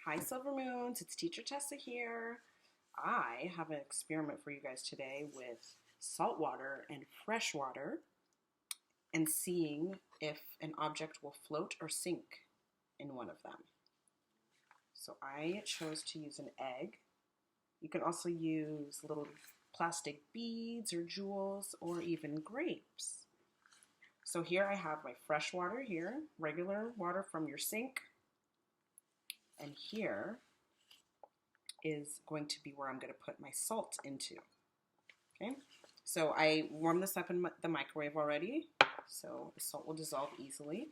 Hi Silver Moons, it's Teacher Tessa here. I have an experiment for you guys today with salt water and fresh water and seeing if an object will float or sink in one of them. So I chose to use an egg. You can also use little plastic beads or jewels or even grapes. So here I have my fresh water here, regular water from your sink. And here is going to be where I'm going to put my salt into. Okay, so I warmed this up in the microwave already, so the salt will dissolve easily.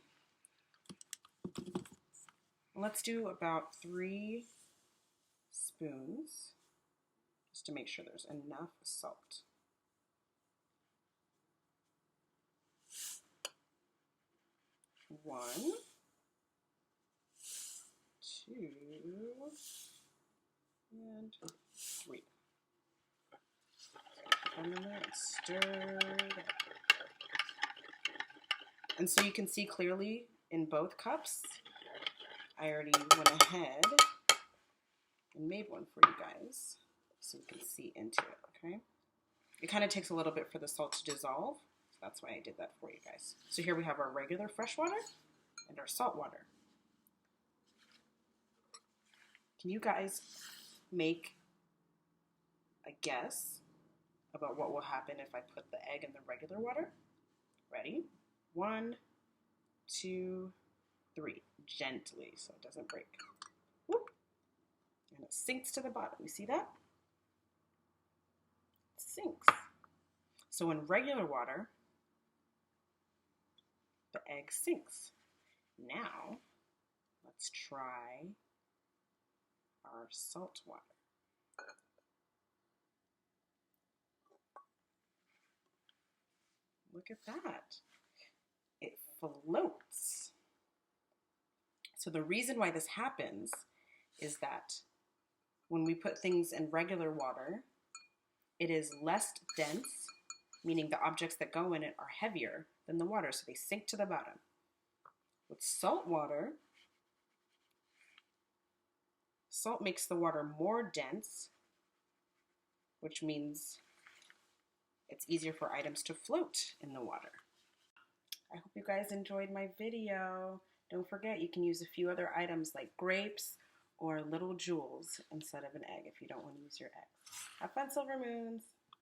Let's do about 3 spoons just to make sure there's enough salt. One, two, and 3. Come in there and stir it up. And so you can see clearly in both cups, I already went ahead and made one for you guys so you can see into it, okay? It kind of takes a little bit for the salt to dissolve, so that's why I did that for you guys. So here we have our regular fresh water and our salt water. Can you guys make a guess about what will happen if I put the egg in the regular water? Ready? 1, 2, 3. Gently so it doesn't break. Whoop. And it sinks to the bottom. You see that? It sinks. So in regular water, the egg sinks. Now, let's try our salt water. Look at that. It floats. So the reason why this happens is that when we put things in regular water, it is less dense, meaning the objects that go in it are heavier than the water, so they sink to the bottom. With salt water, salt makes the water more dense, which means it's easier for items to float in the water. I hope you guys enjoyed my video. Don't forget, you can use a few other items like grapes or little jewels instead of an egg if you don't want to use your eggs. Have fun, Silver Moons!